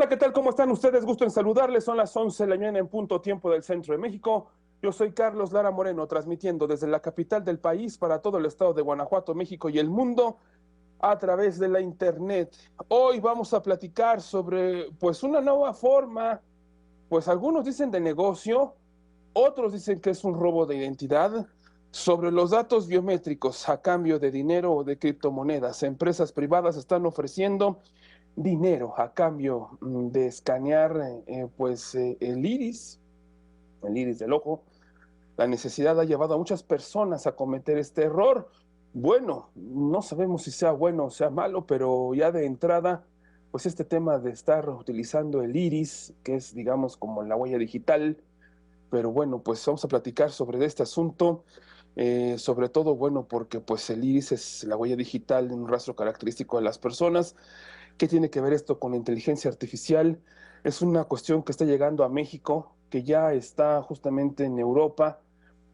Hola, ¿qué tal? ¿Cómo están ustedes? Gusto en saludarles. Son las 11 de la mañana en punto tiempo del centro de México. Yo soy Carlos Lara Moreno, transmitiendo desde la capital del país para todo el estado de Guanajuato, México y el mundo a través de la internet. Hoy vamos a platicar sobre, pues, una nueva forma, pues algunos dicen de negocio, otros dicen que es un robo de identidad, sobre los datos biométricos a cambio de dinero o de criptomonedas. Empresas privadas están ofreciendo dinero a cambio de escanear el iris del ojo. La necesidad ha llevado a muchas personas a cometer este error. Bueno, no sabemos si sea bueno o sea malo, pero ya de entrada, pues este tema de estar utilizando el iris, que es, digamos, como la huella digital, pero bueno, pues vamos a platicar sobre este asunto, sobre todo, bueno, porque pues el iris es la huella digital, un rastro característico de las personas. ¿Qué tiene que ver esto con la inteligencia artificial? Es una cuestión que está llegando a México, que ya está justamente en Europa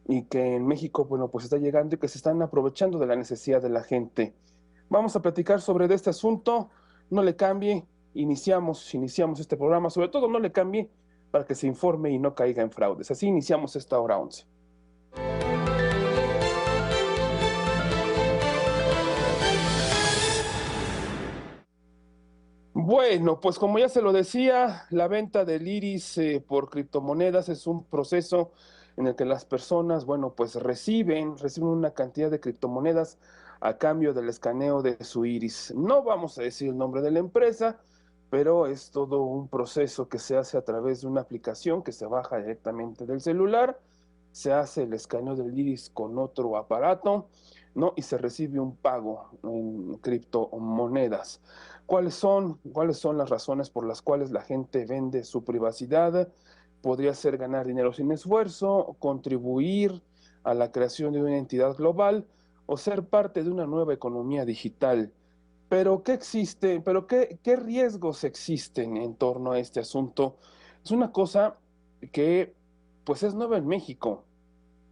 y que en México, bueno, pues está llegando y que se están aprovechando de la necesidad de la gente. Vamos a platicar sobre este asunto. No le cambie, iniciamos este programa, sobre todo no le cambie para que se informe y no caiga en fraudes. Así iniciamos esta hora 11. Bueno, pues como ya se lo decía, la venta del iris por criptomonedas es un proceso en el que las personas, bueno, pues reciben una cantidad de criptomonedas a cambio del escaneo de su iris. No vamos a decir el nombre de la empresa, pero es todo un proceso que se hace a través de una aplicación que se baja directamente del celular, se hace el escaneo del iris con otro aparato, ¿no? Y se recibe un pago en criptomonedas. ¿Cuáles son las razones por las cuales la gente vende su privacidad? Podría ser ganar dinero sin esfuerzo, contribuir a la creación de una entidad global o ser parte de una nueva economía digital. Pero ¿qué existe? ¿Qué riesgos existen en torno a este asunto? Es una cosa que pues es nueva en México,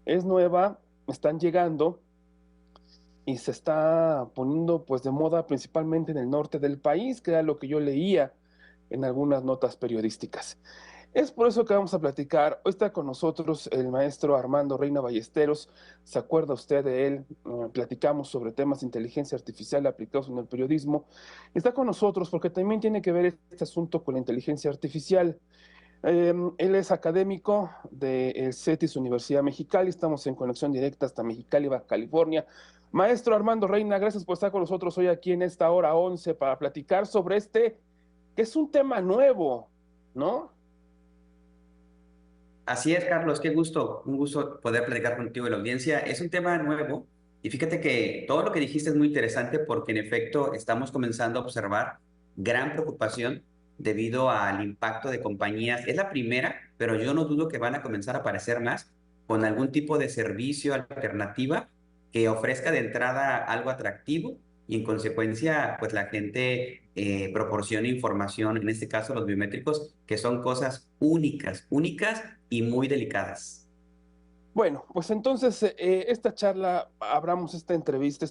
es nueva, están llegando y se está poniendo pues de moda principalmente en el norte del país, que era lo que yo leía en algunas notas periodísticas. Es por eso que vamos a platicar. Hoy está con nosotros el maestro Armando Reina Ballesteros. ¿Se acuerda usted de él? Platicamos sobre temas de inteligencia artificial aplicados en el periodismo. Está con nosotros porque también tiene que ver este asunto con la inteligencia artificial. Él es académico del CETIS Universidad Mexicali. Estamos en conexión directa hasta Mexicali, Baja California. Maestro Armando Reina, gracias por estar con nosotros hoy aquí en esta hora 11 para platicar sobre que es un tema nuevo, ¿no? Así es, Carlos, qué gusto, un gusto poder platicar contigo y la audiencia. Es un tema nuevo y fíjate que todo lo que dijiste es muy interesante porque en efecto estamos comenzando a observar gran preocupación debido al impacto de compañías. Es la primera, pero yo no dudo que van a comenzar a aparecer más con algún tipo de servicio alternativa que ofrezca de entrada algo atractivo y en consecuencia pues la gente proporcione información, en este caso los biométricos, que son cosas únicas, únicas y muy delicadas. Bueno, pues entonces esta charla, abramos esta entrevista,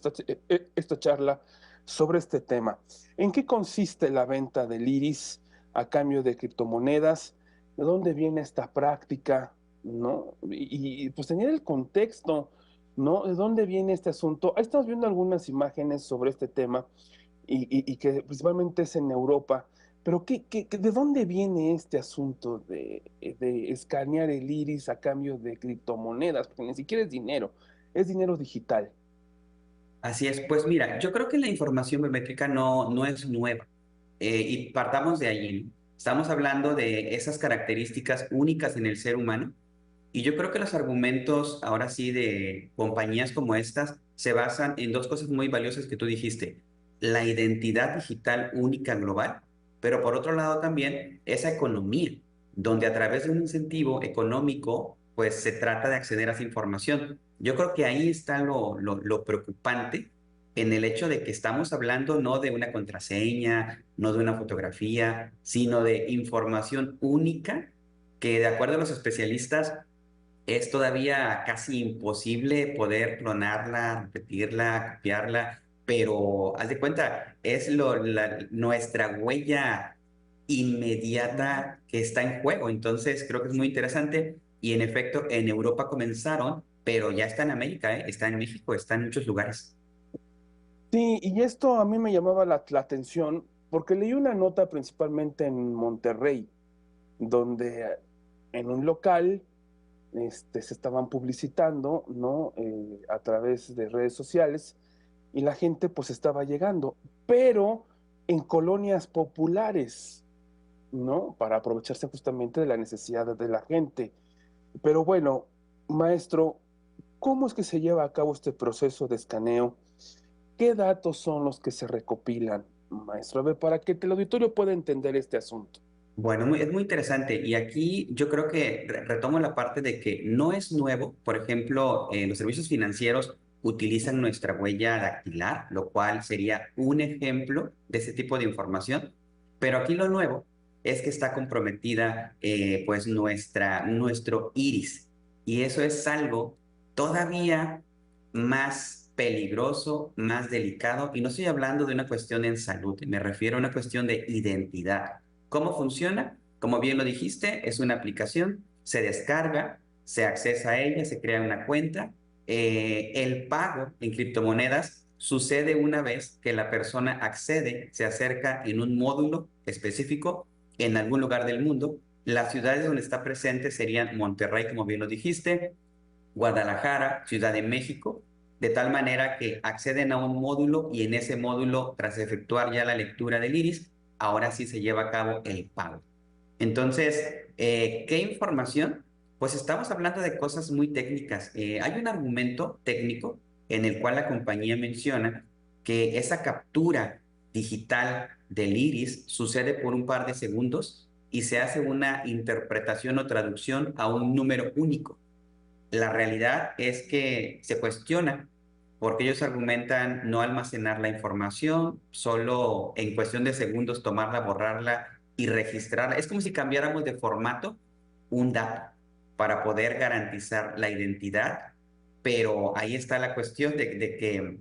esta charla sobre este tema. ¿En qué consiste la venta del iris a cambio de criptomonedas? ¿De dónde viene esta práctica? ¿No? Pues tener el contexto, ¿no? ¿De dónde viene este asunto? Ahí estamos viendo algunas imágenes sobre este tema y que principalmente es en Europa. Pero ¿de dónde viene este asunto de escanear el iris a cambio de criptomonedas? Porque ni siquiera es dinero digital. Así es, pues mira, yo creo que la información biométrica no es nueva. Y partamos de allí, ¿no? Estamos hablando de esas características únicas en el ser humano y yo creo que los argumentos ahora sí de compañías como estas se basan en dos cosas muy valiosas que tú dijiste: la identidad digital única global, pero por otro lado también esa economía, donde a través de un incentivo económico pues se trata de acceder a esa información. Yo creo que ahí está lo preocupante en el hecho de que estamos hablando no de una contraseña, no de una fotografía, sino de información única que de acuerdo a los especialistas es todavía casi imposible poder clonarla, repetirla, copiarla, pero haz de cuenta, es nuestra huella inmediata que está en juego. Entonces, creo que es muy interesante. Y en efecto, en Europa comenzaron, pero ya está en América, ¿eh? Está en México, está en muchos lugares. Sí, y esto a mí me llamaba la atención porque leí una nota principalmente en Monterrey, donde en un local se estaban publicitando, ¿no? A través de redes sociales y la gente pues estaba llegando, pero en colonias populares, ¿no? Para aprovecharse justamente de la necesidad de la gente. Pero bueno, maestro, ¿cómo es que se lleva a cabo este proceso de escaneo? ¿Qué datos son los que se recopilan, maestro? A ver, para que el auditorio pueda entender este asunto. Bueno, es muy interesante y aquí yo creo que retomo la parte de que no es nuevo. Por ejemplo, los servicios financieros utilizan nuestra huella dactilar, lo cual sería un ejemplo de ese tipo de información. Pero aquí lo nuevo es que está comprometida pues nuestro iris y eso es algo todavía más peligroso, más delicado y no estoy hablando de una cuestión en salud, me refiero a una cuestión de identidad. ¿Cómo funciona? Como bien lo dijiste, es una aplicación, se descarga, se accesa a ella, se crea una cuenta. El pago en criptomonedas sucede una vez que la persona accede, se acerca en un módulo específico en algún lugar del mundo. Las ciudades donde está presente serían Monterrey, como bien lo dijiste, Guadalajara, Ciudad de México, de tal manera que acceden a un módulo y en ese módulo, tras efectuar ya la lectura del iris, ahora sí se lleva a cabo el pago. Entonces, ¿qué información? Pues estamos hablando de cosas muy técnicas. Hay un argumento técnico en el cual la compañía menciona que esa captura digital del iris sucede por un par de segundos y se hace una interpretación o traducción a un número único. La realidad es que se cuestiona porque ellos argumentan no almacenar la información, solo en cuestión de segundos tomarla, borrarla y registrarla. Es como si cambiáramos de formato un dato para poder garantizar la identidad, pero ahí está la cuestión de que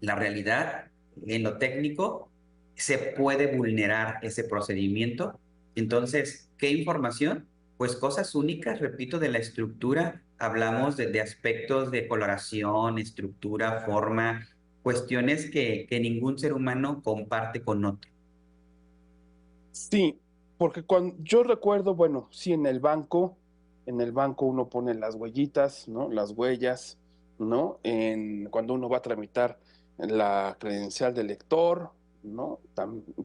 la realidad en lo técnico se puede vulnerar ese procedimiento. Entonces, ¿qué información? Pues cosas únicas, repito, de la estructura. Hablamos de aspectos de coloración, estructura, forma, cuestiones que ningún ser humano comparte con otro. Sí, porque cuando yo recuerdo, bueno, sí, en el banco uno pone las huellitas, ¿no? Las huellas, ¿no? Cuando uno va a tramitar la credencial de lector, ¿no?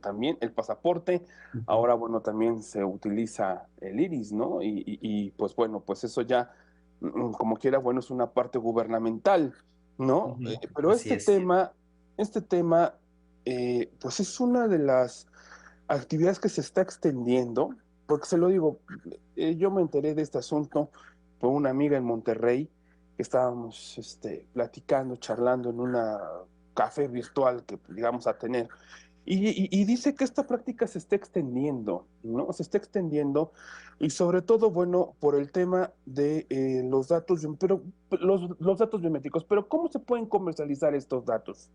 También el pasaporte. Ujú. Ahora, bueno, también se utiliza el iris, ¿no? Pues bueno, pues eso ya, como quiera, bueno, es una parte gubernamental, ¿no? Ujú. Pero Así es. este tema, pues es una de las actividades que se está extendiendo, porque se lo digo, yo me enteré de este asunto por una amiga en Monterrey, que estábamos platicando, charlando en una café virtual que llegamos a tener, y dice que esta práctica se está extendiendo, ¿no? Se está extendiendo, y sobre todo, bueno, por el tema de los datos biométricos, pero ¿cómo se pueden comercializar estos datos?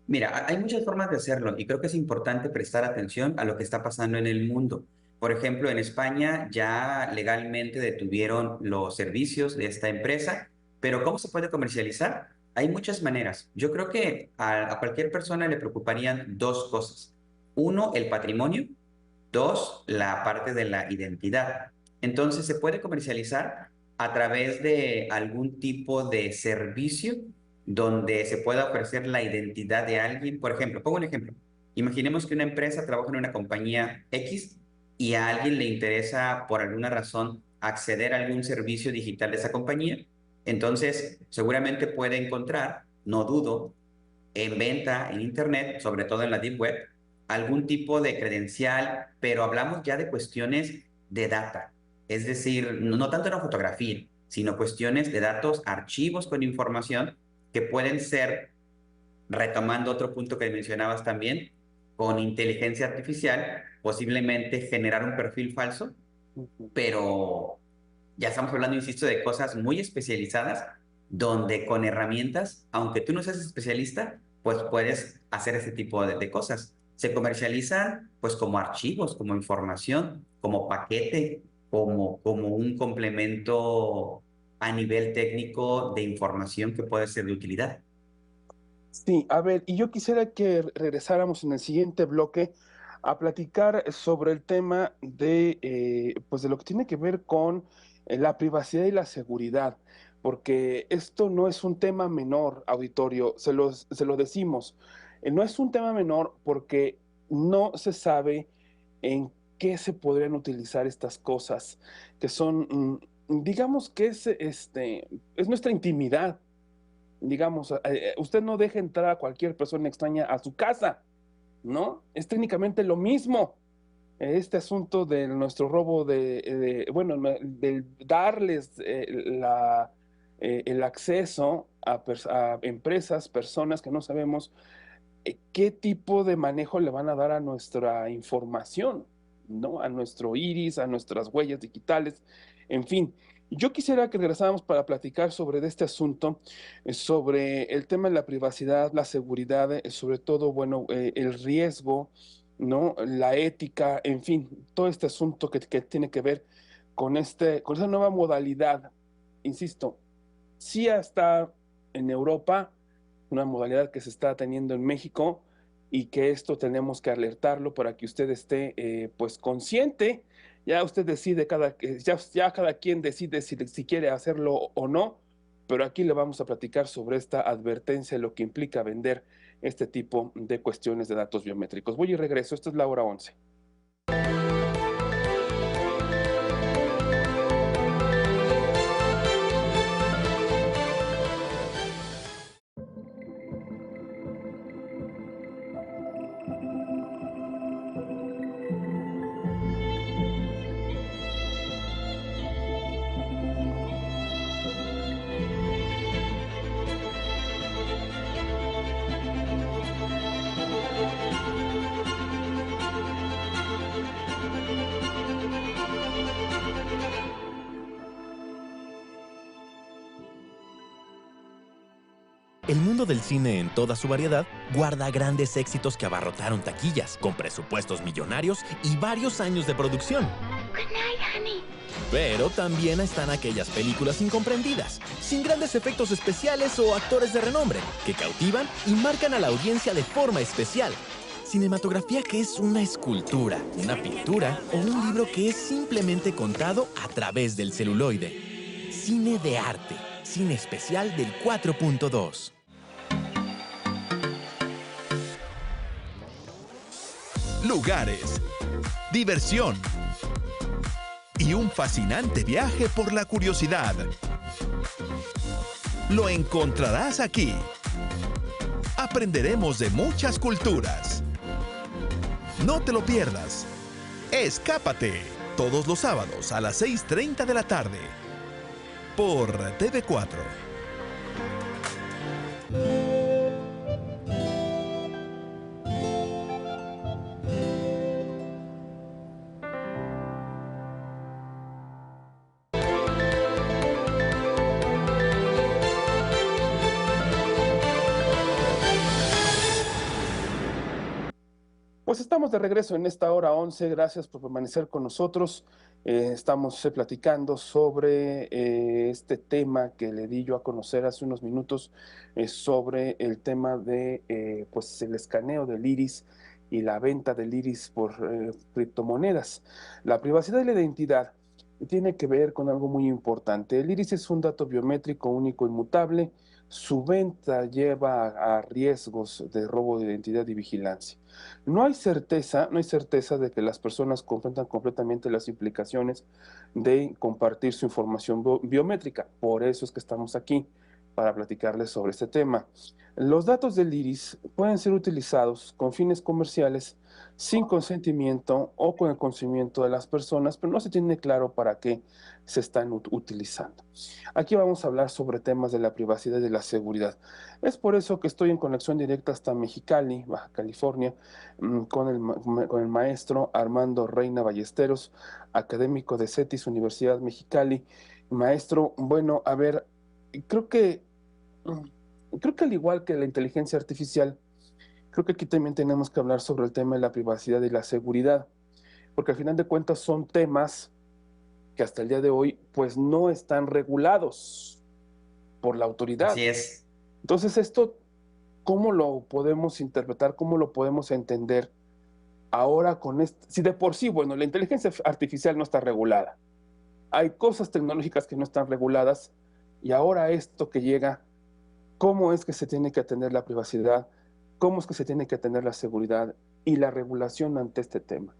Mira, hay muchas formas de hacerlo y creo que es importante prestar atención a lo que está pasando en el mundo. Por ejemplo, en España ya legalmente detuvieron los servicios de esta empresa, pero ¿cómo se puede comercializar? Hay muchas maneras. Yo creo que a cualquier persona le preocuparían dos cosas. Uno, el patrimonio. Dos, la parte de la identidad. Entonces, se puede comercializar a través de algún tipo de servicio donde se pueda ofrecer la identidad de alguien. Por ejemplo, pongo un ejemplo. Imaginemos que una empresa trabaja en una compañía X y a alguien le interesa por alguna razón acceder a algún servicio digital de esa compañía. Entonces, seguramente puede encontrar, no dudo, en venta en Internet, sobre todo en la Deep Web, algún tipo de credencial, pero hablamos ya de cuestiones de data. Es decir, no tanto una fotografía, sino cuestiones de datos, archivos con información que pueden ser, retomando otro punto que mencionabas también, con inteligencia artificial, posiblemente generar un perfil falso, pero ya estamos hablando, insisto, de cosas muy especializadas, donde con herramientas, aunque tú no seas especialista, pues puedes hacer ese tipo de cosas. Se comercializan pues como archivos, como información, como paquete, como un complemento a nivel técnico de información que puede ser de utilidad. Sí, a ver, y yo quisiera que regresáramos en el siguiente bloque a platicar sobre el tema de, pues de lo que tiene que ver con la privacidad y la seguridad, porque esto no es un tema menor, auditorio, se lo decimos. No es un tema menor porque no se sabe en qué se podrían utilizar estas cosas, que son, digamos que es nuestra intimidad. Digamos, usted no deja entrar a cualquier persona extraña a su casa, ¿no? Es técnicamente lo mismo. Este asunto de nuestro robo bueno, del darles el acceso a empresas, personas que no sabemos qué tipo de manejo le van a dar a nuestra información, ¿no? A nuestro iris, a nuestras huellas digitales, en fin. Yo quisiera que regresáramos para platicar sobre este asunto, sobre el tema de la privacidad, la seguridad, sobre todo, bueno, el riesgo, ¿no? La ética, en fin, todo este asunto que tiene que ver con esa nueva modalidad. Insisto, sí está en Europa, una modalidad que se está teniendo en México y que esto tenemos que alertarlo para que usted esté pues consciente. Ya usted decide, ya cada quien decide si quiere hacerlo o no, pero aquí le vamos a platicar sobre esta advertencia, lo que implica vender este tipo de cuestiones de datos biométricos. Voy y regreso, esto es la hora 11. El mundo del cine en toda su variedad guarda grandes éxitos que abarrotaron taquillas, con presupuestos millonarios y varios años de producción. Good night, honey. Pero también están aquellas películas incomprendidas, sin grandes efectos especiales o actores de renombre, que cautivan y marcan a la audiencia de forma especial. Cinematografía que es una escultura, una pintura o un libro que es simplemente contado a través del celuloide. Cine de arte, cine especial del 4.2. Lugares, diversión y un fascinante viaje por la curiosidad. Lo encontrarás aquí. Aprenderemos de muchas culturas. No te lo pierdas. Escápate, todos los sábados a las 6:30 de la tarde por TV4. Pues estamos de regreso en esta hora 11. Gracias por permanecer con nosotros. Estamos platicando sobre este tema que le di yo a conocer hace unos minutos, sobre el tema de pues el escaneo del iris y la venta del iris por criptomonedas. La privacidad y la identidad tiene que ver con algo muy importante. El iris es un dato biométrico único, inmutable. Su venta lleva a riesgos de robo de identidad y vigilancia. No hay certeza de que las personas comprendan completamente las implicaciones de compartir su información biométrica. Por eso es que estamos aquí, para platicarles sobre este tema. Los datos del iris pueden ser utilizados con fines comerciales sin consentimiento o con el consentimiento de las personas, pero no se tiene claro para qué se están utilizando. Aquí vamos a hablar sobre temas de la privacidad y de la seguridad. Es por eso que estoy en conexión directa hasta Mexicali, Baja California, con el maestro Armando Reina Ballesteros, académico de CETIS Universidad Mexicali. Maestro, bueno, a ver, creo que, creo que al igual que la inteligencia artificial, Creo que aquí también tenemos que hablar sobre el tema de la privacidad y la seguridad, porque al final de cuentas son temas que hasta el día de hoy pues no están regulados por la autoridad. Así es. Entonces esto, ¿cómo lo podemos interpretar? ¿Cómo lo podemos entender ahora con esto? Si de por sí, bueno, la inteligencia artificial no está regulada, hay cosas tecnológicas que no están reguladas, y ahora esto que llega, ¿cómo es que se tiene que atender la privacidad? ¿Cómo es que se tiene que atender la seguridad y la regulación ante este tema?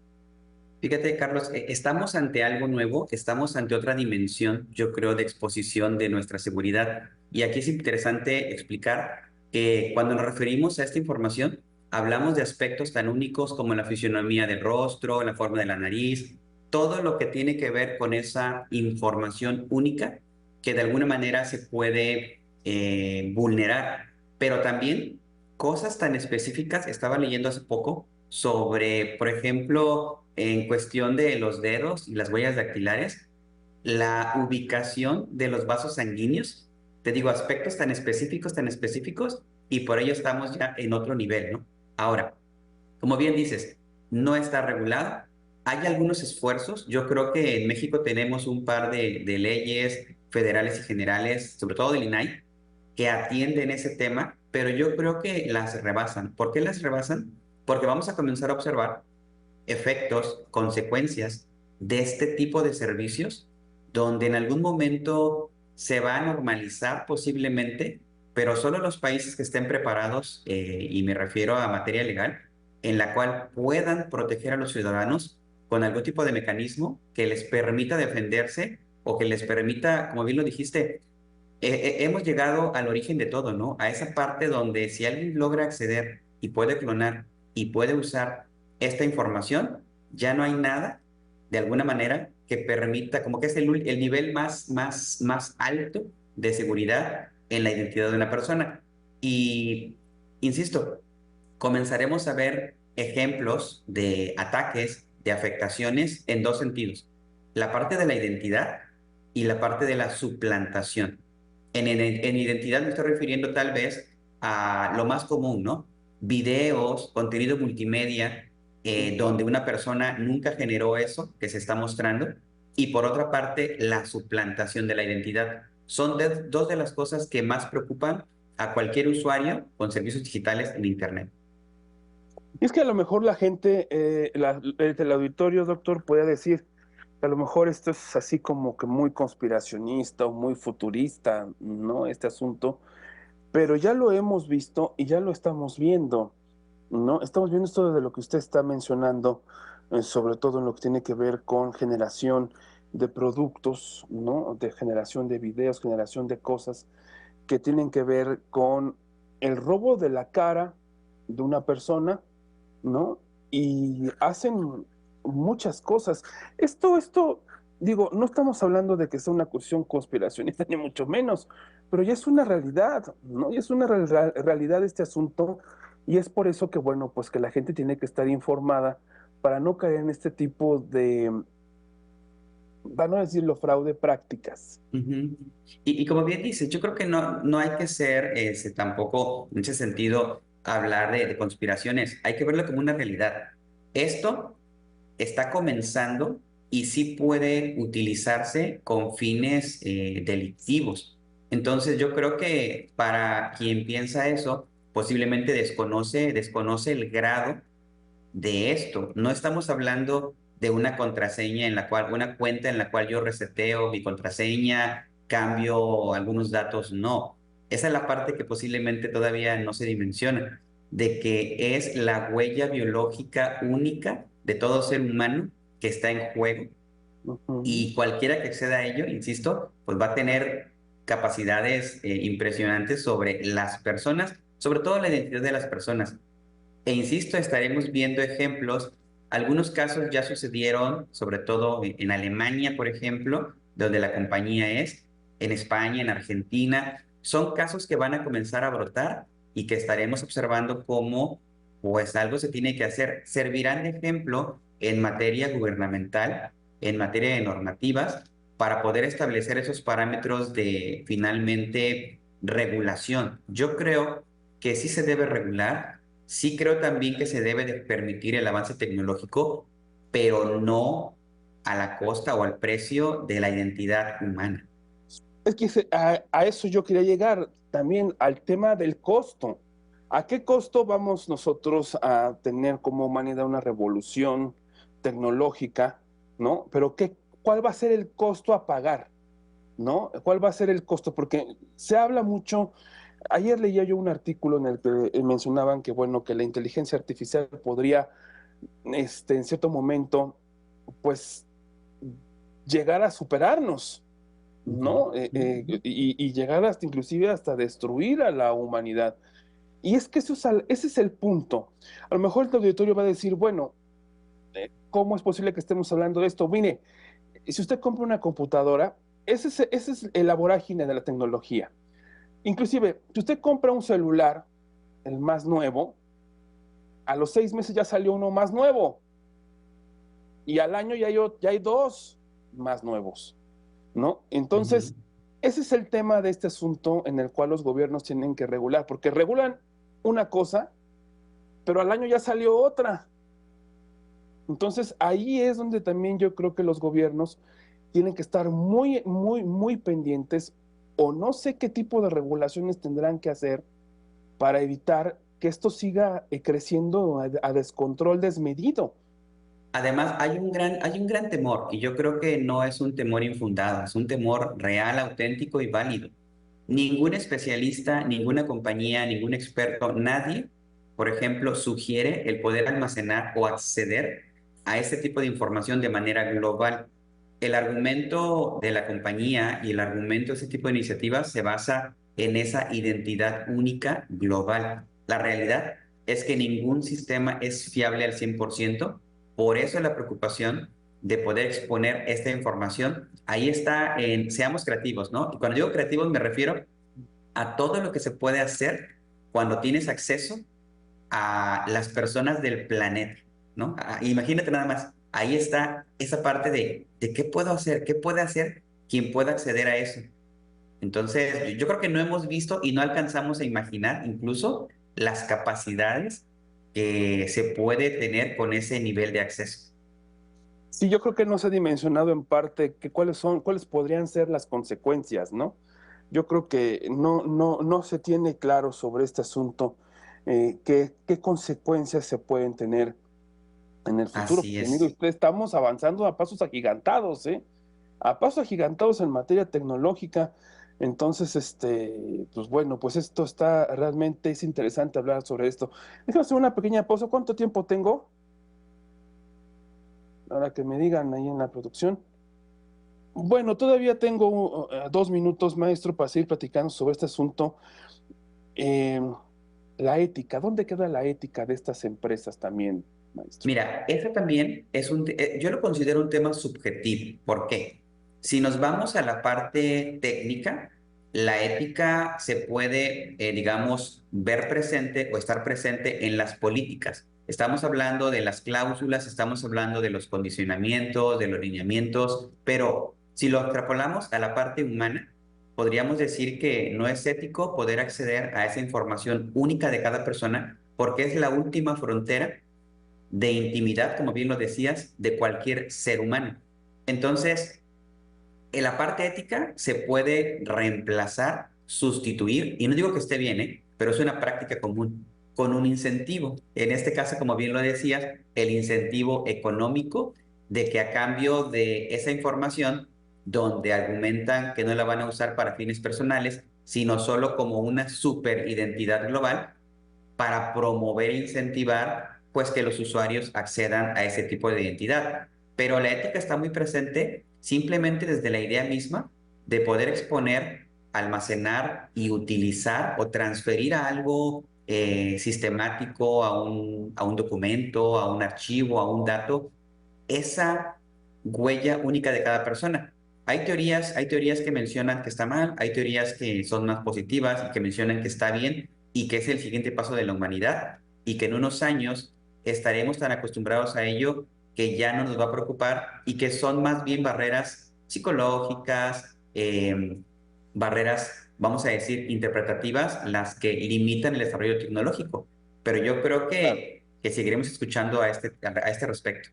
Fíjate, Carlos, estamos ante algo nuevo, estamos ante otra dimensión, yo creo, de exposición de nuestra seguridad. Y aquí es interesante explicar que cuando nos referimos a esta información, hablamos de aspectos tan únicos como la fisionomía del rostro, la forma de la nariz, todo lo que tiene que ver con esa información única que de alguna manera se puede vulnerar. Pero también cosas tan específicas, estaba leyendo hace poco sobre, por ejemplo, en cuestión de los dedos y las huellas dactilares, la ubicación de los vasos sanguíneos, te digo, aspectos tan específicos, y por ello estamos ya en otro nivel, ¿no? Ahora, como bien dices, no está regulado. Hay algunos esfuerzos. Yo creo que en México tenemos un par de leyes federales y generales, sobre todo del INAI, que atienden ese tema, pero yo creo que las rebasan. ¿Por qué las rebasan? Porque vamos a comenzar a observar efectos, consecuencias de este tipo de servicios, donde en algún momento se va a normalizar posiblemente, pero solo los países que estén preparados, y me refiero a materia legal, en la cual puedan proteger a los ciudadanos con algún tipo de mecanismo que les permita defenderse o que les permita, como bien lo dijiste, hemos llegado al origen de todo, ¿no? A esa parte donde si alguien logra acceder y puede clonar y puede usar esta información, ya no hay nada, de alguna manera, que permita, como que es el nivel más alto de seguridad en la identidad de una persona. Y, insisto, comenzaremos a ver ejemplos de ataques, de afectaciones en dos sentidos: la parte de la identidad y la parte de la suplantación. En identidad me estoy refiriendo tal vez a lo más común, ¿no? Videos, contenido multimedia, donde una persona nunca generó eso que se está mostrando. Y por otra parte, la suplantación de la identidad. Son dos de las cosas que más preocupan a cualquier usuario con servicios digitales en Internet. Y es que a lo mejor la gente, el auditorio, doctor, puede decir, a lo mejor esto es así como que muy conspiracionista o muy futurista, ¿no? Este asunto, pero ya lo hemos visto y ya lo estamos viendo, ¿no? Estamos viendo esto de lo que usted está mencionando, sobre todo en lo que tiene que ver con generación de productos, ¿no? De generación de videos, generación de cosas que tienen que ver con el robo de la cara de una persona, ¿no? Y hacen muchas cosas. Digo, no estamos hablando de que sea una cuestión conspiracionista, ni mucho menos, pero ya es una realidad, ¿no? Y es una realidad este asunto, y es por eso que, bueno, pues que la gente tiene que estar informada para no caer en este tipo de, para no decirlo, fraude prácticas. Ujú. Y como bien dices, yo creo que no hay que ser tampoco, en ese sentido, hablar de conspiraciones. Hay que verlo como una realidad. Esto está comenzando y sí puede utilizarse con fines delictivos. Entonces yo creo que para quien piensa eso, posiblemente desconoce el grado de esto. No estamos hablando de una contraseña en la cual, una cuenta en la cual yo reseteo mi contraseña, cambio algunos datos. No. Esa es la parte que posiblemente todavía no se dimensiona, de que es la huella biológica única de todo ser humano que está en juego, Ujú. y cualquiera que acceda a ello, insisto, pues va a tener capacidades impresionantes sobre las personas, sobre todo la identidad de las personas. E insisto, estaremos viendo ejemplos. Algunos casos ya sucedieron, sobre todo en Alemania, por ejemplo, donde la compañía es, en España, en Argentina. Son casos que van a comenzar a brotar y que estaremos observando cómo, pues, algo se tiene que hacer. Servirán de ejemplo en materia gubernamental, en materia de normativas, para poder establecer esos parámetros de, finalmente, regulación. Yo creo que sí se debe regular, Sí creo también que se debe de permitir el avance tecnológico, pero no a la costa o al precio de la identidad humana. Es que a eso yo quería llegar también al tema del costo. ¿A qué costo vamos nosotros a tener como humanidad una revolución tecnológica, ¿no? Pero ¿cuál va a ser el costo a pagar, ¿no? ¿Cuál va a ser el costo? Porque se habla mucho. Ayer leía yo un artículo en el que mencionaban que, bueno, que la inteligencia artificial podría, en cierto momento, pues, llegar a superarnos, ¿no? Y llegar hasta inclusive hasta destruir a la humanidad. Y es que ese es el punto. A lo mejor el auditorio va a decir, bueno, ¿cómo es posible que estemos hablando de esto? Mire, si usted compra una computadora, ese es el vorágine de la tecnología. Inclusive, si usted compra un celular, el más nuevo, a los 6 meses ya salió uno más nuevo. Y al año ya hay dos más nuevos, ¿no? Entonces, ese es el tema de este asunto en el cual los gobiernos tienen que regular, porque regulan una cosa, pero al año ya salió otra. Entonces, ahí es donde también yo creo que los gobiernos tienen que estar muy, muy, muy pendientes, o no sé qué tipo de regulaciones tendrán que hacer para evitar que esto siga creciendo a descontrol desmedido. Además, hay un gran temor, y yo creo que no es un temor infundado, es un temor real, auténtico y válido. Ningún especialista, ninguna compañía, ningún experto, nadie, por ejemplo, sugiere el poder almacenar o acceder a este tipo de información de manera global. El argumento de la compañía y el argumento de ese tipo de iniciativas se basa en esa identidad única global. La realidad es que ningún sistema es fiable al 100%. Por eso la preocupación de poder exponer esta información, ahí está en seamos creativos, ¿no? Y cuando digo creativos me refiero a todo lo que se puede hacer cuando tienes acceso a las personas del planeta, ¿no? Imagínate nada más, ahí está esa parte de qué puedo hacer, qué puede hacer quien pueda acceder a eso. Entonces, yo creo que no hemos visto y no alcanzamos a imaginar incluso las capacidades que se puede tener con ese nivel de acceso. Sí, yo creo que no se ha dimensionado en parte cuáles podrían ser las consecuencias, ¿no? Yo creo que no se tiene claro sobre este asunto, qué consecuencias se pueden tener en el futuro, Así porque mire es. usted, estamos avanzando a pasos agigantados, ¿eh? A pasos agigantados en materia tecnológica. Entonces, pues bueno, pues esto es interesante hablar sobre esto. Déjame hacer una pequeña pausa. ¿Cuánto tiempo tengo? Ahora que me digan ahí en la producción. Bueno, todavía tengo 2 minutos, maestro, para seguir platicando sobre este asunto. Eh, la ética, ¿dónde queda la ética de estas empresas también, maestro? Mira, eso también es yo lo considero un tema subjetivo. ¿Por qué? Si nos vamos a la parte técnica, la ética se puede, digamos, ver presente o estar presente en las políticas. Estamos hablando de las cláusulas, estamos hablando de los condicionamientos, de los lineamientos, pero si lo extrapolamos a la parte humana, podríamos decir que no es ético poder acceder a esa información única de cada persona porque es la última frontera de intimidad, como bien lo decías, de cualquier ser humano. Entonces, en la parte ética se puede reemplazar, sustituir, y no digo que esté bien, pero es una práctica común, con un incentivo. En este caso, como bien lo decías, el incentivo económico de que a cambio de esa información, donde argumentan que no la van a usar para fines personales, sino solo como una superidentidad global, para promover e incentivar pues que los usuarios accedan a ese tipo de identidad. Pero la ética está muy presente simplemente desde la idea misma de poder exponer, almacenar y utilizar o transferir a algo sistemático, a un documento, a un archivo, a un dato, esa huella única de cada persona. Hay teorías que mencionan que está mal, hay teorías que son más positivas y que mencionan que está bien y que es el siguiente paso de la humanidad y que en unos años estaremos tan acostumbrados a ello que ya no nos va a preocupar y que son más bien barreras psicológicas, barreras, vamos a decir, interpretativas, las que limitan el desarrollo tecnológico. pero yo creo Claro. que seguiremos escuchando a este respecto.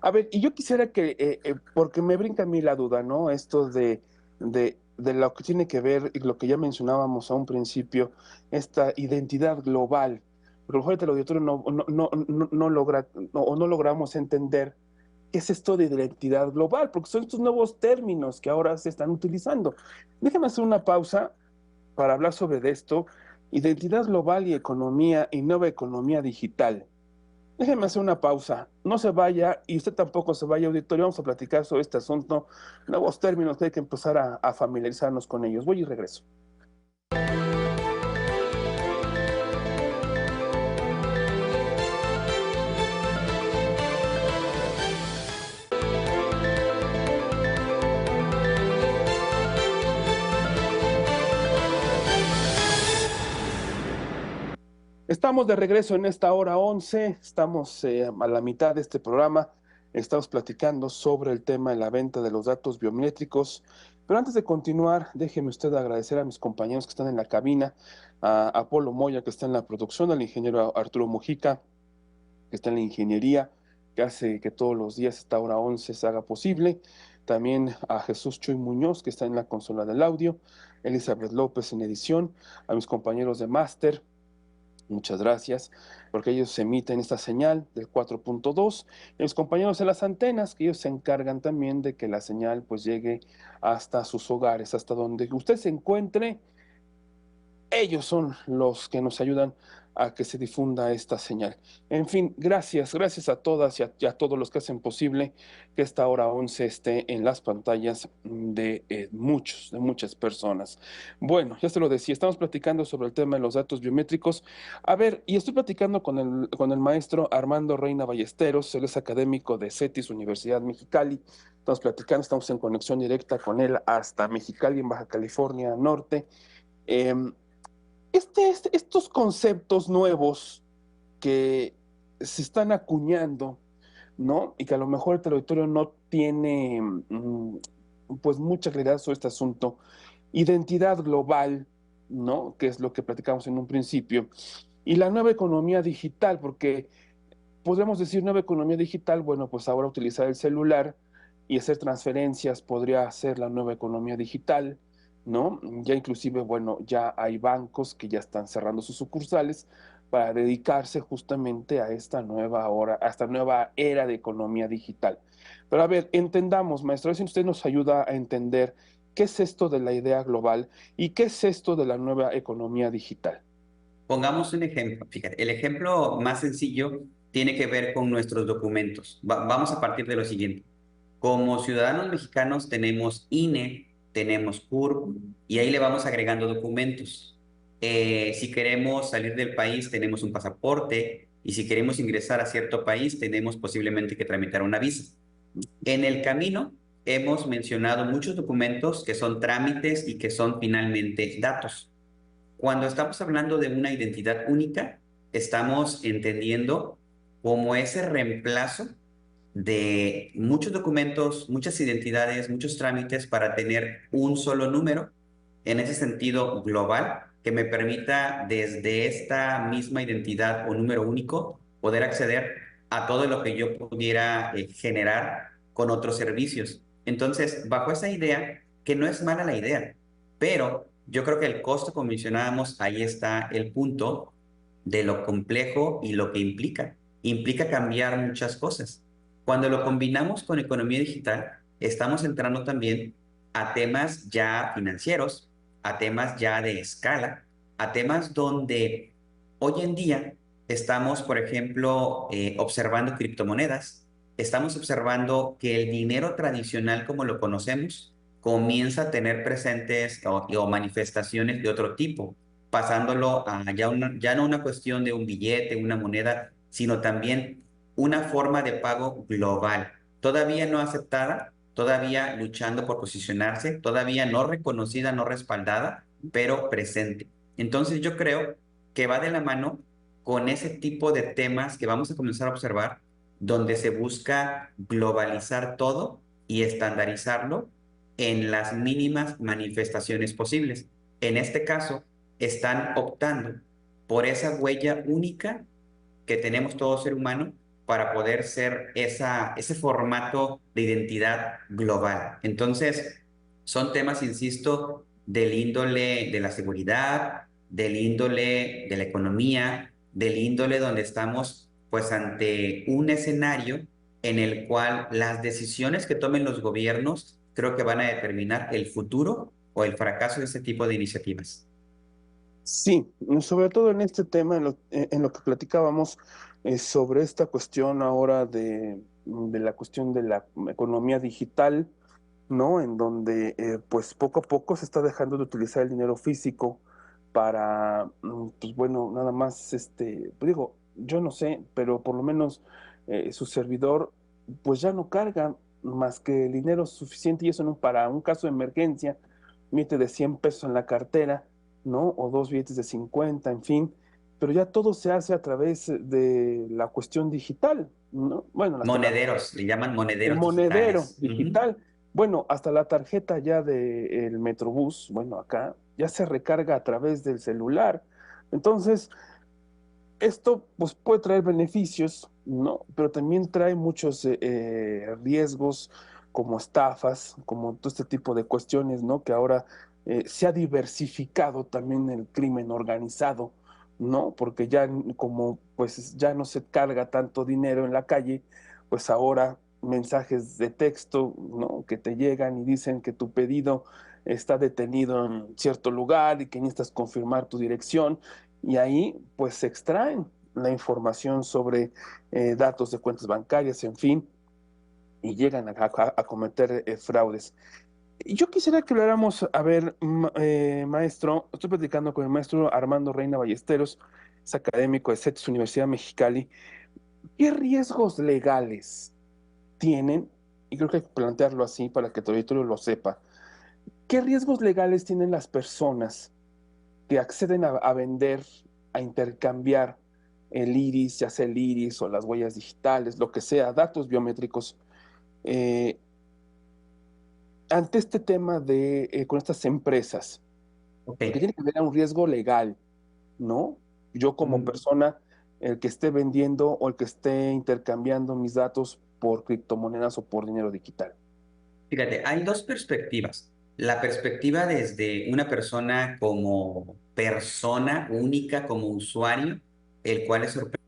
A ver, y yo quisiera que, porque me brinca a mí la duda, ¿no? Esto de lo que tiene que ver, y lo que ya mencionábamos a un principio, esta identidad global. Pero a lo mejor el auditorio no logra, o no logramos entender qué es esto de identidad global, porque son estos nuevos términos que ahora se están utilizando. Déjame hacer una pausa para hablar sobre esto, identidad global y nueva economía digital. Déjeme hacer una pausa. No se vaya y usted tampoco se vaya, auditorio. Vamos a platicar sobre este asunto, nuevos términos que hay que empezar a familiarizarnos con ellos. Voy y regreso. Estamos de regreso en esta hora 11. Estamos a la mitad de este programa. Estamos platicando sobre el tema de la venta de los datos biométricos. Pero antes de continuar, déjeme usted agradecer a mis compañeros que están en la cabina, a Apolo Moya, que está en la producción, al ingeniero Arturo Mujica, que está en la ingeniería, que hace que todos los días esta hora 11 se haga posible. También a Jesús Chuy Muñoz, que está en la consola del audio, Elizabeth López en edición, a mis compañeros de máster. Muchas gracias, porque ellos emiten esta señal del 4.2. Y los compañeros de las antenas, que ellos se encargan también de que la señal pues llegue hasta sus hogares, hasta donde usted se encuentre. Ellos son los que nos ayudan a que se difunda esta señal. En fin, gracias a todas y a todos los que hacen posible que esta hora 11 esté en las pantallas de muchas personas. Bueno, ya se lo decía, estamos platicando sobre el tema de los datos biométricos. A ver, y estoy platicando con el maestro Armando Reina Ballesteros, él es académico de CETIS, Universidad Mexicali. Estamos platicando, estamos en conexión directa con él hasta Mexicali, en Baja California Norte. Estos conceptos nuevos que se están acuñando, ¿no? Y que a lo mejor el territorio no tiene pues mucha claridad sobre este asunto. Identidad global, ¿no? Que es lo que platicamos en un principio. Y la nueva economía digital, porque podríamos decir nueva economía digital, bueno, pues ahora utilizar el celular y hacer transferencias podría ser la nueva economía digital, ¿no? Ya inclusive, bueno, ya hay bancos que ya están cerrando sus sucursales para dedicarse justamente a esta nueva hora, a esta nueva era de economía digital. Pero a ver, entendamos, maestro, a ver si usted nos ayuda a entender qué es esto de la idea global y qué es esto de la nueva economía digital. Pongamos un ejemplo. Fíjate, el ejemplo más sencillo tiene que ver con nuestros documentos. Vamos a partir de lo siguiente. Como ciudadanos mexicanos tenemos INE, tenemos CURP y ahí le vamos agregando documentos. Si queremos salir del país, tenemos un pasaporte y si queremos ingresar a cierto país, tenemos posiblemente que tramitar una visa. En el camino hemos mencionado muchos documentos que son trámites y que son finalmente datos. Cuando estamos hablando de una identidad única, estamos entendiendo como ese reemplazo de muchos documentos, muchas identidades, muchos trámites para tener un solo número, en ese sentido global, que me permita desde esta misma identidad o número único poder acceder a todo lo que yo pudiera generar con otros servicios. Entonces, bajo esa idea, que no es mala la idea, pero yo creo que el costo, como mencionábamos, ahí está el punto de lo complejo y lo que implica. Implica cambiar muchas cosas. Cuando lo combinamos con economía digital, estamos entrando también a temas ya financieros, a temas ya de escala, a temas donde hoy en día estamos, por ejemplo, observando criptomonedas, estamos observando que el dinero tradicional como lo conocemos comienza a tener presentes o manifestaciones de otro tipo, pasándolo a ya no una cuestión de un billete, una moneda, sino también una forma de pago global, todavía no aceptada, todavía luchando por posicionarse, todavía no reconocida, no respaldada, pero presente. Entonces yo creo que va de la mano con ese tipo de temas que vamos a comenzar a observar, donde se busca globalizar todo y estandarizarlo en las mínimas manifestaciones posibles. En este caso, están optando por esa huella única que tenemos todo ser humano para poder ser ese formato de identidad global. Entonces, son temas, insisto, del índole de la seguridad, del índole de la economía, del índole donde estamos pues ante un escenario en el cual las decisiones que tomen los gobiernos creo que van a determinar el futuro o el fracaso de este tipo de iniciativas. Sí, sobre todo en este tema, en lo que platicábamos sobre esta cuestión ahora de la cuestión de la economía digital, ¿no? En donde pues poco a poco se está dejando de utilizar el dinero físico para, pues bueno, nada más, pues digo, yo no sé, pero por lo menos su servidor pues ya no carga más que el dinero suficiente y eso no, para un caso de emergencia, un billete de 100 pesos en la cartera, ¿no? O dos billetes de 50, en fin, pero ya todo se hace a través de la cuestión digital, ¿no? Bueno, hasta Monederos, le llaman el monederos monedero digitales. digital. Bueno, hasta la tarjeta ya del Metrobús, bueno, acá ya se recarga a través del celular. Entonces, esto pues puede traer beneficios, ¿no? Pero también trae muchos riesgos como estafas, como todo este tipo de cuestiones, ¿no? Que ahora se ha diversificado también el crimen organizado, ¿no? Porque ya como pues ya no se carga tanto dinero en la calle, pues ahora mensajes de texto, ¿no? Que te llegan y dicen que tu pedido está detenido en cierto lugar y que necesitas confirmar tu dirección y ahí pues se extraen la información sobre datos de cuentas bancarias, en fin, y llegan a cometer fraudes. Y yo quisiera que habláramos, a ver, maestro, estoy platicando con el maestro Armando Reina Ballesteros, es académico de CETES Universidad Mexicali. ¿Qué riesgos legales tienen? Y creo que hay que plantearlo así para que todo el auditorio lo sepa. ¿Qué riesgos legales tienen las personas que acceden a vender, a intercambiar el iris, ya sea el iris o las huellas digitales, lo que sea, datos biométricos, eh, ante este tema con estas empresas? Ok. Porque tiene que haber un riesgo legal, ¿no? Yo como Mm, persona, el que esté vendiendo o el que esté intercambiando mis datos por criptomonedas o por dinero digital. Fíjate, hay dos perspectivas. La perspectiva desde una persona como persona única, como usuario, el cual es sorprendido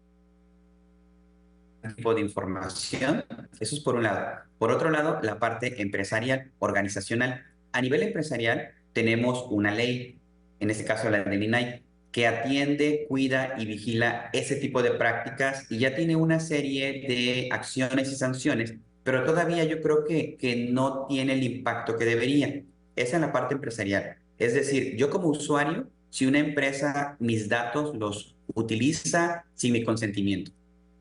tipo de información. Eso es por un lado. Por otro lado, la parte empresarial, organizacional. A nivel empresarial, tenemos una ley, en este caso la del INAI, que atiende, cuida y vigila ese tipo de prácticas y ya tiene una serie de acciones y sanciones, pero todavía yo creo que no tiene el impacto que debería. Esa es la parte empresarial. Es decir, yo como usuario, si una empresa mis datos los utiliza sin mi consentimiento,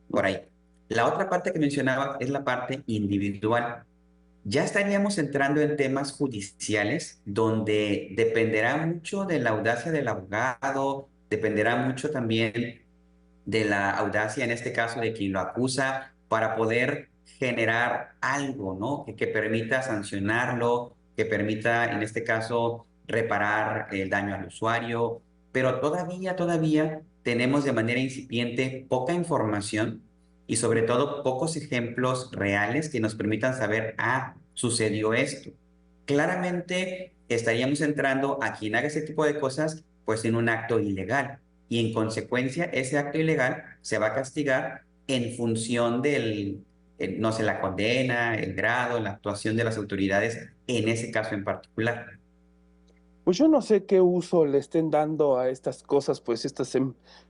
por ahí. La otra parte que mencionaba es la parte individual. Ya estaríamos entrando en temas judiciales donde dependerá mucho de la audacia del abogado, dependerá mucho también de la audacia, en este caso, de quien lo acusa, para poder generar algo, ¿no? Que permita sancionarlo, que permita, en este caso, reparar el daño al usuario. Pero todavía tenemos de manera incipiente poca información y sobre todo pocos ejemplos reales que nos permitan saber, sucedió esto. Claramente estaríamos entrando a quien haga ese tipo de cosas, pues en un acto ilegal y en consecuencia ese acto ilegal se va a castigar en función no sé, la condena, el grado, la actuación de las autoridades en ese caso en particular. Pues yo no sé qué uso le estén dando a estas cosas, pues estas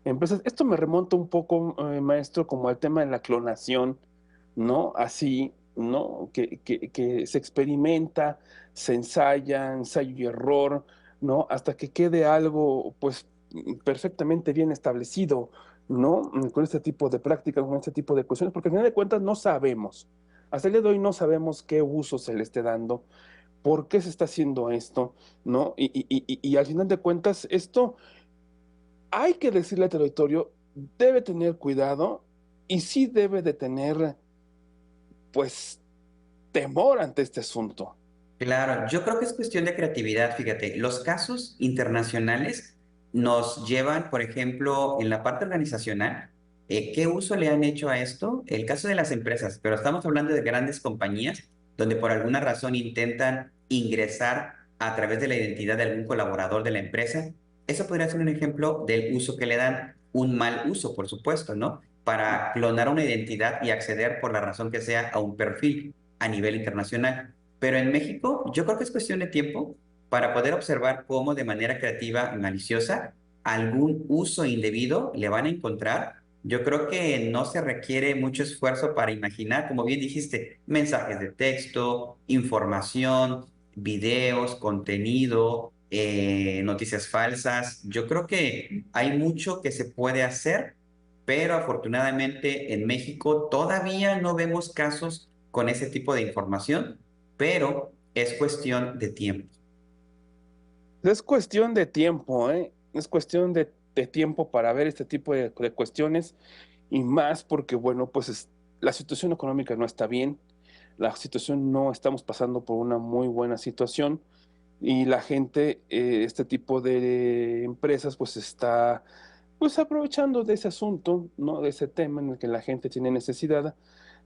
empresas. Esto me remonta un poco, maestro, como al tema de la clonación, ¿no? Así, ¿no? Que se experimenta, se ensaya, ensayo y error, ¿no? Hasta que quede algo, pues, perfectamente bien establecido, ¿no? Con este tipo de prácticas, con este tipo de cuestiones, porque al final de cuentas no sabemos. Hasta el día de hoy no sabemos qué uso se le esté dando, por qué se está haciendo esto, ¿no? Y al final de cuentas, esto hay que decirle al territorio, debe tener cuidado y sí debe de tener, pues, temor ante este asunto. Claro, yo creo que es cuestión de creatividad, fíjate, los casos internacionales nos llevan, por ejemplo, en la parte organizacional, ¿qué uso le han hecho a esto? El caso de las empresas, pero estamos hablando de grandes compañías donde por alguna razón intentan ingresar a través de la identidad de algún colaborador de la empresa. Eso podría ser un ejemplo del uso que le dan, un mal uso, por supuesto, ¿no? Para clonar una identidad y acceder por la razón que sea a un perfil a nivel internacional. Pero en México, yo creo que es cuestión de tiempo para poder observar cómo de manera creativa y maliciosa algún uso indebido le van a encontrar. Yo creo que no se requiere mucho esfuerzo para imaginar, como bien dijiste, mensajes de texto, información, videos, contenido, noticias falsas. Yo creo que hay mucho que se puede hacer, pero afortunadamente en México todavía no vemos casos con ese tipo de información, pero es cuestión de tiempo. Es cuestión de tiempo, ¿eh? Es cuestión de tiempo para ver este tipo de cuestiones y más porque, bueno, pues la situación económica no está bien, la situación no estamos pasando por una muy buena situación y la gente, este tipo de empresas, pues está pues aprovechando de ese asunto, ¿no? De ese tema en el que la gente tiene necesidad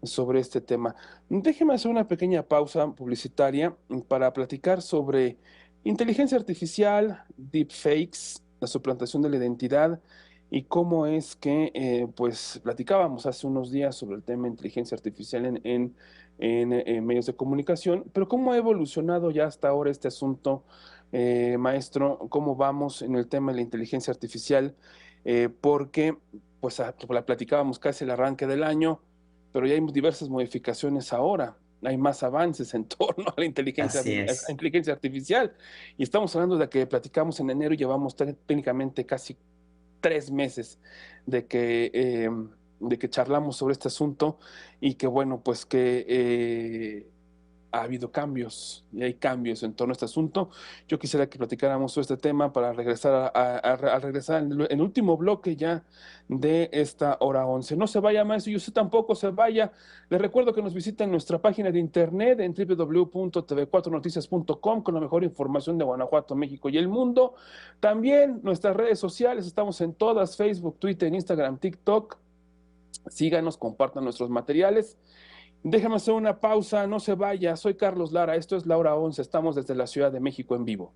sobre este tema. Déjeme hacer una pequeña pausa publicitaria para platicar sobre inteligencia artificial, deepfakes, la suplantación de la identidad y cómo es que, pues, platicábamos hace unos días sobre el tema de inteligencia artificial en medios de comunicación, pero cómo ha evolucionado ya hasta ahora este asunto, maestro, cómo vamos en el tema de la inteligencia artificial, porque, pues, la platicábamos casi el arranque del año, pero ya hay diversas modificaciones ahora. Hay más avances en torno a la Así a la es. inteligencia artificial. Y estamos hablando de que platicamos en enero y llevamos técnicamente casi 3 meses de que, de que charlamos sobre este asunto y que, bueno, pues que ha habido cambios y hay cambios en torno a este asunto. Yo quisiera que platicáramos sobre este tema para regresar a regresar en el último bloque ya de esta hora 11. No se vaya, maestro, y usted tampoco se vaya. Les recuerdo que nos visiten nuestra página de internet en www.tv4noticias.com con la mejor información de Guanajuato, México y el mundo. También nuestras redes sociales, estamos en todas: Facebook, Twitter, Instagram, TikTok. Síganos, compartan nuestros materiales. Déjame hacer una pausa, no se vaya. Soy Carlos Lara, esto es La Hora 11, estamos desde la Ciudad de México en vivo.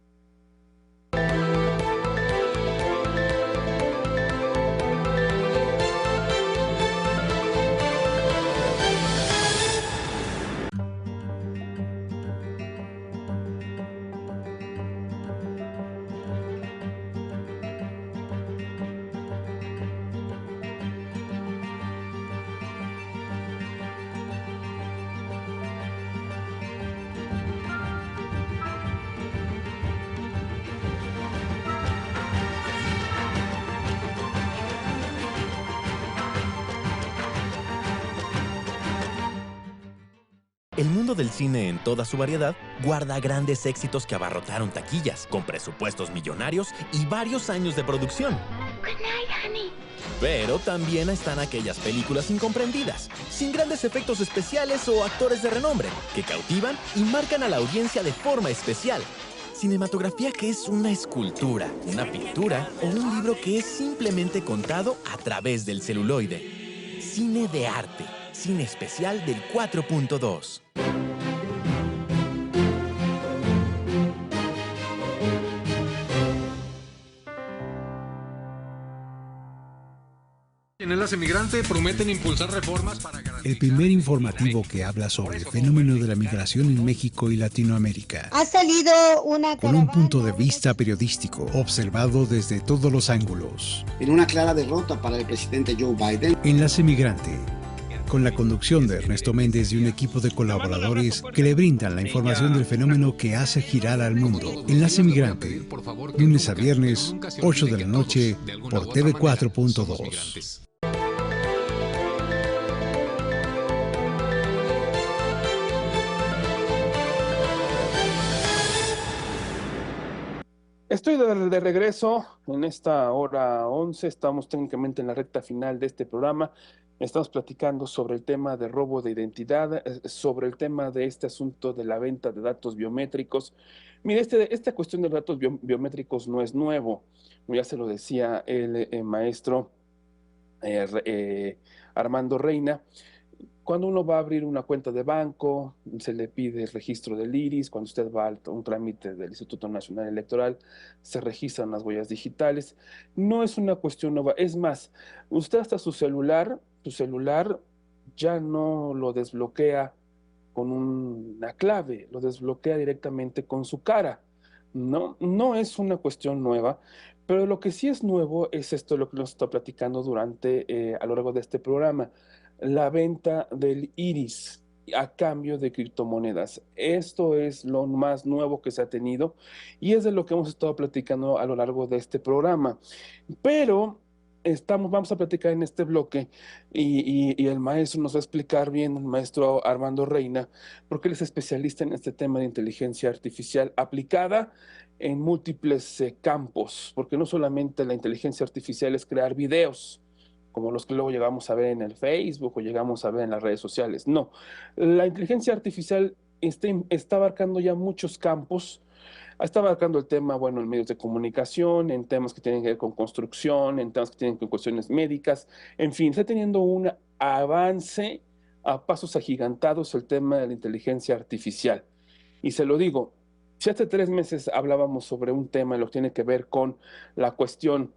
El mundo del cine en toda su variedad guarda grandes éxitos que abarrotaron taquillas, con presupuestos millonarios y varios años de producción. Pero también están aquellas películas incomprendidas, sin grandes efectos especiales o actores de renombre, que cautivan y marcan a la audiencia de forma especial. Cinematografía que es una escultura, una pintura o un libro que es simplemente contado a través del celuloide. Cine de arte. Cine especial del 4.2. En Enlace Migrante prometen impulsar reformas para garantizar... El primer informativo que habla sobre el fenómeno de la migración en México y Latinoamérica. Ha salido una con un punto de vista periodístico, observado desde todos los ángulos. En una clara derrota para el presidente Joe Biden. Enlace Migrante, con la conducción de Ernesto Méndez y un equipo de colaboradores que le brindan la información del fenómeno que hace girar al mundo. Enlace Migrante, lunes a viernes, 8 de la noche, por TV 4.2. Estoy de regreso en esta hora 11, estamos técnicamente en la recta final de este programa, Estamos platicando sobre el tema de robo de identidad, sobre el tema de este asunto de la venta de datos biométricos. Mire, esta cuestión de datos biométricos no es nuevo. Ya se lo decía el maestro Armando Reina. Cuando uno va a abrir una cuenta de banco, se le pide el registro del iris. Cuando usted va a un trámite del Instituto Nacional Electoral, se registran las huellas digitales. No es una cuestión nueva. Es más, usted hasta su celular ya no lo desbloquea con una clave, lo desbloquea directamente con su cara. No, no es una cuestión nueva, pero lo que sí es nuevo es esto lo que nos está platicando a lo largo de este programa, la venta del iris a cambio de criptomonedas. Esto es lo más nuevo que se ha tenido y es de lo que hemos estado platicando a lo largo de este programa. Pero vamos a platicar en este bloque y el maestro nos va a explicar bien, el maestro Armando Reina, porque él es especialista en este tema de inteligencia artificial aplicada en múltiples campos, porque no solamente la inteligencia artificial es crear videos, como los que luego llegamos a ver en el Facebook o llegamos a ver en las redes sociales. No, la inteligencia artificial está abarcando ya muchos campos. Está abarcando el tema, bueno, en medios de comunicación, en temas que tienen que ver con construcción, en temas que tienen que ver con cuestiones médicas, en fin, está teniendo un avance a pasos agigantados el tema de la inteligencia artificial. Y se lo digo, si hace 3 meses hablábamos sobre un tema en lo que tiene que ver con la cuestión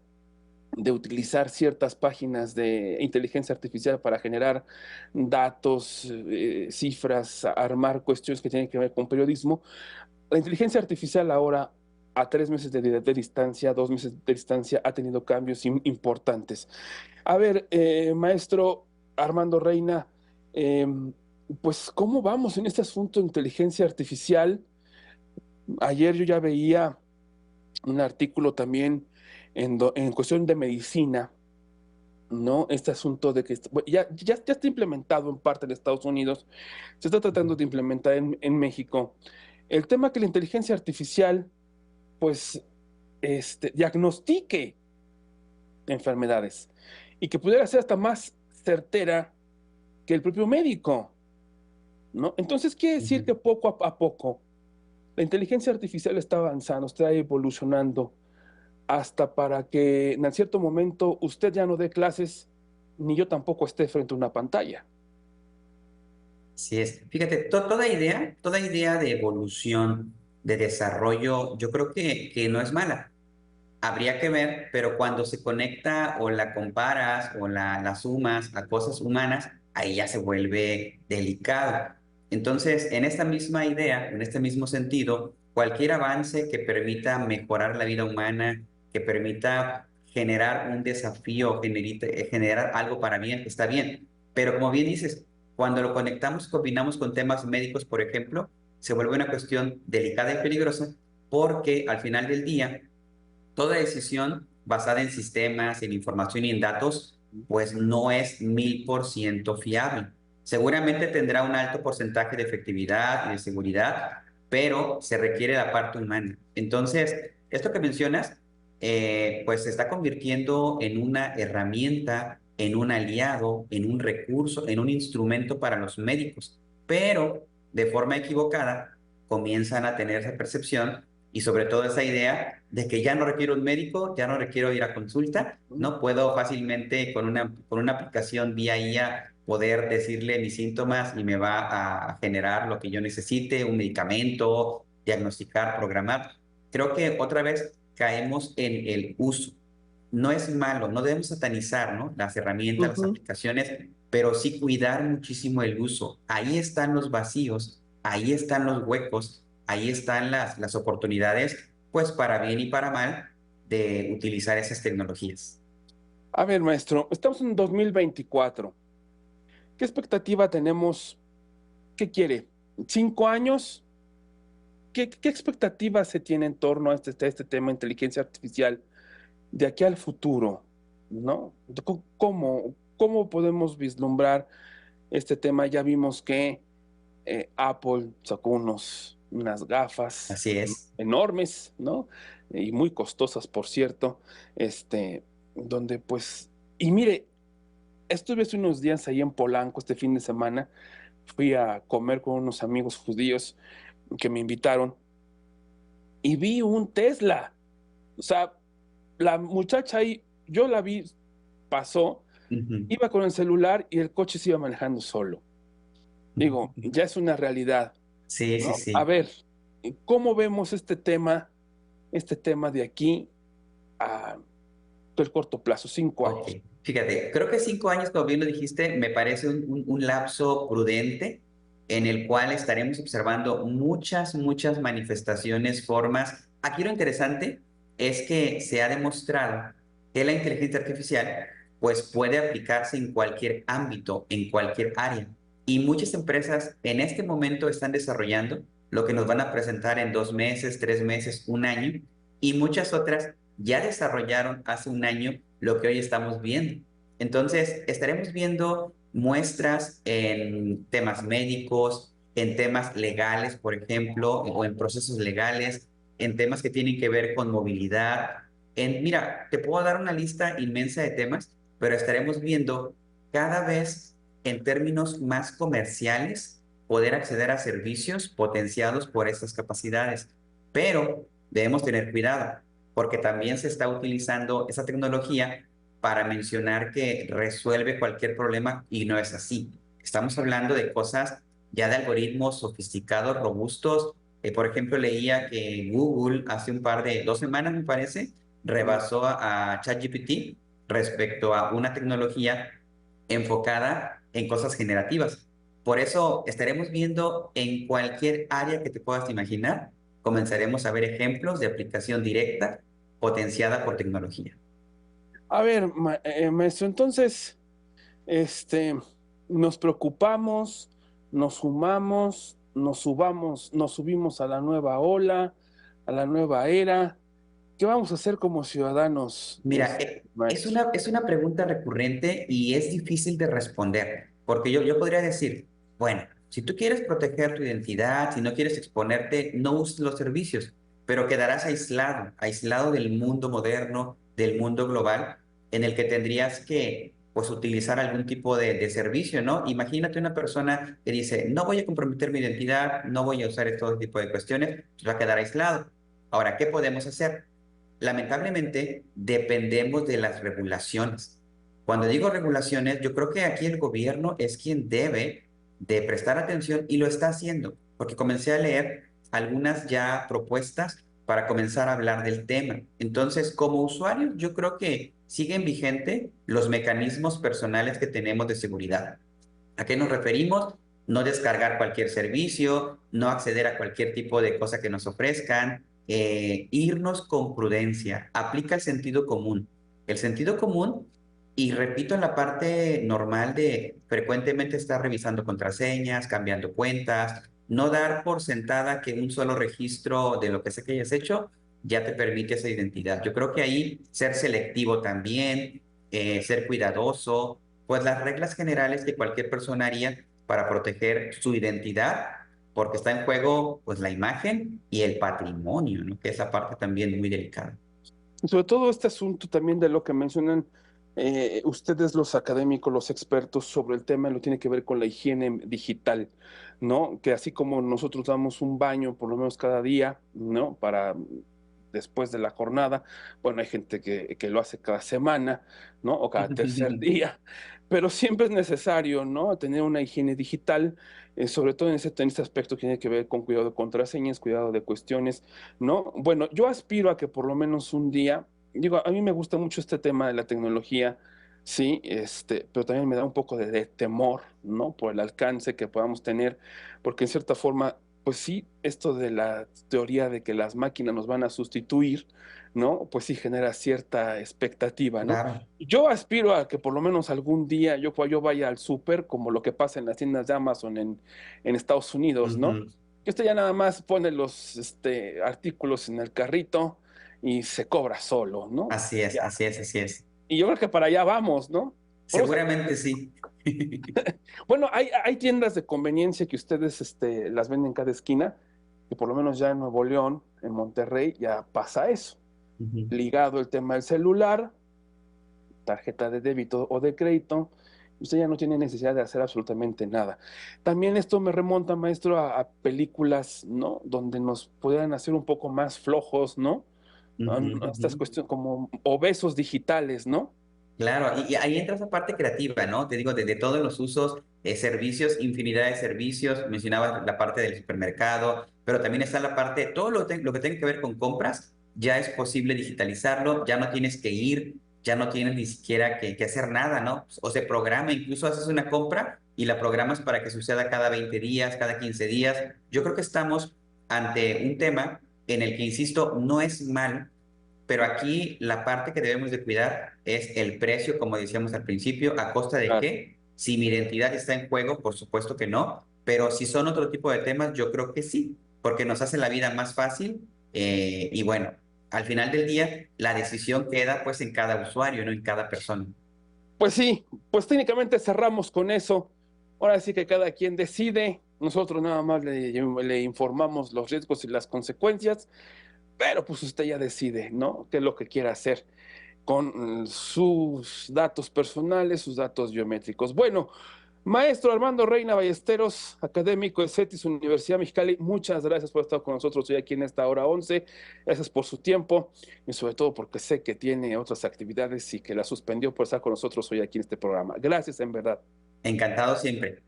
de utilizar ciertas páginas de inteligencia artificial para generar datos, cifras, armar cuestiones que tienen que ver con periodismo, la inteligencia artificial ahora, a 3 meses de distancia, 2 meses de distancia, ha tenido cambios importantes. A ver, maestro Armando Reina, eh, pues, ¿cómo vamos en este asunto de inteligencia artificial? Ayer yo ya veía un artículo también en cuestión de medicina, ¿no? Este asunto de que ya está implementado en parte en Estados Unidos, se está tratando de implementar en México. El tema que la inteligencia artificial, pues, diagnostique enfermedades y que pudiera ser hasta más certera que el propio médico, ¿no? Entonces quiere decir que poco a poco la inteligencia artificial está avanzando, está evolucionando hasta para que en cierto momento usted ya no dé clases, ni yo tampoco esté frente a una pantalla. Así es. Fíjate, toda idea de evolución, de desarrollo, yo creo que no es mala. Habría que ver, pero cuando se conecta o la comparas o la sumas a cosas humanas, ahí ya se vuelve delicado. Entonces, en esta misma idea, en este mismo sentido, cualquier avance que permita mejorar la vida humana, que permita generar un desafío, generar algo para bien, está bien. Pero como bien dices, cuando lo conectamos, combinamos con temas médicos, por ejemplo, se vuelve una cuestión delicada y peligrosa porque al final del día toda decisión basada en sistemas, en información y en datos, pues no es 1000% fiable. Seguramente tendrá un alto porcentaje de efectividad y de seguridad, pero se requiere la parte humana. Entonces, esto que mencionas, pues se está convirtiendo en una herramienta, en un aliado, en un recurso, en un instrumento para los médicos, pero de forma equivocada comienzan a tener esa percepción y sobre todo esa idea de que ya no requiero un médico, ya no requiero ir a consulta, ¿no? Puedo fácilmente con una aplicación vía IA poder decirle mis síntomas y me va a generar lo que yo necesite, un medicamento, diagnosticar, programar. Creo que otra vez caemos en el uso. No es malo, no debemos satanizar, ¿no? Las herramientas, las aplicaciones, pero sí cuidar muchísimo el uso. Ahí están los vacíos, ahí están los huecos, ahí están las oportunidades, pues para bien y para mal, de utilizar esas tecnologías. A ver, maestro, estamos en 2024. ¿Qué expectativa tenemos? ¿Qué quiere? ¿5 años? ¿Qué expectativa se tiene en torno a este tema de inteligencia artificial de aquí al futuro? ¿No? ¿Cómo podemos vislumbrar este tema? Ya vimos que Apple sacó unas gafas Así es. enormes, ¿no? Y muy costosas, por cierto, donde pues, y mire, estuve hace unos días ahí en Polanco este fin de semana, fui a comer con unos amigos judíos que me invitaron y vi un Tesla. O sea, la muchacha ahí, yo la vi, pasó, iba con el celular y el coche se iba manejando solo. Digo, ya es una realidad, Sí, ¿no? sí, sí. A ver, ¿cómo vemos este tema de aquí a el corto plazo, 5 años? Ok, fíjate, creo que 5 años, como bien lo dijiste, me parece un lapso prudente en el cual estaremos observando muchas manifestaciones, formas. Aquí lo interesante es que se ha demostrado que la inteligencia artificial pues puede aplicarse en cualquier ámbito, en cualquier área. Y muchas empresas en este momento están desarrollando lo que nos van a presentar en 2 meses, 3 meses, un año, y muchas otras ya desarrollaron hace un año lo que hoy estamos viendo. Entonces, estaremos viendo muestras en temas médicos, en temas legales, por ejemplo, o en procesos legales, en temas que tienen que ver con movilidad. Mira, te puedo dar una lista inmensa de temas, pero estaremos viendo cada vez en términos más comerciales poder acceder a servicios potenciados por estas capacidades. Pero debemos tener cuidado porque también se está utilizando esa tecnología para mencionar que resuelve cualquier problema y no es así. Estamos hablando de cosas ya de algoritmos sofisticados, robustos. Por ejemplo, leía que Google hace 2 semanas, me parece, rebasó a ChatGPT respecto a una tecnología enfocada en cosas generativas. Por eso estaremos viendo en cualquier área que te puedas imaginar, comenzaremos a ver ejemplos de aplicación directa potenciada por tecnología. A ver, maestro, entonces, este, nos preocupamos, nos sumamos, nos subimos a la nueva ola, a la nueva era. ¿Qué vamos a hacer como ciudadanos, Mira, maestro? es una pregunta recurrente y es difícil de responder, porque yo podría decir, bueno, si tú quieres proteger tu identidad, si no quieres exponerte, no uses los servicios, pero quedarás aislado del mundo moderno, del mundo global, en el que tendrías que, pues, utilizar algún tipo de servicio, ¿no? Imagínate una persona que dice, no voy a comprometer mi identidad, no voy a usar todo tipo de cuestiones, pues va a quedar aislado. Ahora, ¿qué podemos hacer? Lamentablemente, dependemos de las regulaciones. Cuando digo regulaciones, yo creo que aquí el gobierno es quien debe de prestar atención y lo está haciendo, porque comencé a leer algunas ya propuestas para comenzar a hablar del tema. Entonces, como usuarios, yo creo que siguen vigentes los mecanismos personales que tenemos de seguridad. ¿A qué nos referimos? No descargar cualquier servicio, no acceder a cualquier tipo de cosa que nos ofrezcan, irnos con prudencia. Aplica el sentido común. El sentido común, y repito en la parte normal de frecuentemente estar revisando contraseñas, cambiando cuentas, no dar por sentada que un solo registro de lo que sea que hayas hecho ya te permite esa identidad. Yo creo que ahí ser selectivo también, ser cuidadoso, pues las reglas generales que cualquier persona haría para proteger su identidad, porque está en juego pues la imagen y el patrimonio, ¿no? Que es la parte también muy delicada. Sobre todo este asunto también de lo que mencionan ustedes los académicos, los expertos sobre el tema, lo tiene que ver con la higiene digital, ¿no? Que así como nosotros damos un baño por lo menos cada día, ¿no? Para después de la jornada, bueno, hay gente que lo hace cada semana, ¿no? O cada tercer día, pero siempre es necesario, ¿no? Tener una higiene digital, sobre todo en este aspecto que tiene que ver con cuidado de contraseñas, cuidado de cuestiones, ¿no? Bueno, yo aspiro a que por lo menos un día, digo, a mí me gusta mucho este tema de la tecnología, sí, pero también me da un poco de temor, ¿no? Por el alcance que podamos tener, porque en cierta forma, pues sí, esto de la teoría de que las máquinas nos van a sustituir, ¿no? Pues sí genera cierta expectativa, ¿no? Claro. Yo aspiro a que por lo menos algún día yo vaya al súper, como lo que pasa en las tiendas de Amazon en Estados Unidos, ¿no? Ujú. Que usted ya nada más pone los artículos en el carrito y se cobra solo, ¿no? Así es, Ya. así es, así es. Y yo creo que para allá vamos, ¿no? Vamos a- Seguramente sí. Bueno, hay tiendas de conveniencia que ustedes las venden en cada esquina, y por lo menos ya en Nuevo León, en Monterrey, ya pasa eso. Ujú. Ligado el tema del celular, tarjeta de débito o de crédito, usted ya no tiene necesidad de hacer absolutamente nada. También esto me remonta, maestro, a películas, ¿no? Donde nos pudieran hacer un poco más flojos, ¿no? Estas cuestiones como obesos digitales, ¿no? Claro, y ahí entra esa parte creativa, ¿no? Te digo, de todos los usos, servicios, infinidad de servicios, mencionabas la parte del supermercado, pero también está la parte, todo lo que tenga que ver con compras, ya es posible digitalizarlo, ya no tienes que ir, ya no tienes ni siquiera que hacer nada, ¿no? O se programa, incluso haces una compra y la programas para que suceda cada 20 días, cada 15 días. Yo creo que estamos ante un tema en el que, insisto, no es mal, pero aquí la parte que debemos de cuidar es el precio, como decíamos al principio, ¿a costa de Claro. qué? Si mi identidad está en juego, por supuesto que no, pero si son otro tipo de temas, yo creo que sí, porque nos hace la vida más fácil y bueno, al final del día, la decisión queda pues en cada usuario, no en cada persona. Pues sí, pues técnicamente cerramos con eso. Ahora sí que cada quien decide. Nosotros nada más le informamos los riesgos y las consecuencias, pero pues usted ya decide, ¿no? ¿Qué es lo que quiere hacer con sus datos personales, sus datos biométricos? Bueno, maestro Armando Reina Ballesteros, académico de CETIS Universidad Mexicali, muchas gracias por estar con nosotros hoy aquí en esta hora 11. Gracias por su tiempo y sobre todo porque sé que tiene otras actividades y que la suspendió por estar con nosotros hoy aquí en este programa. Gracias en verdad. Encantado siempre.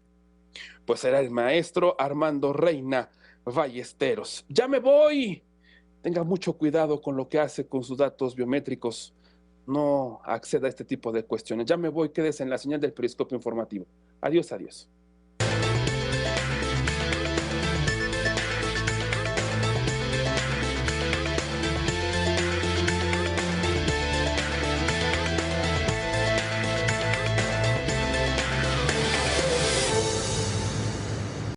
Pues será el maestro Armando Reina Ballesteros. ¡Ya me voy! Tenga mucho cuidado con lo que hace con sus datos biométricos. No acceda a este tipo de cuestiones. Ya me voy, quédese en la señal del periscopio informativo. Adiós, adiós.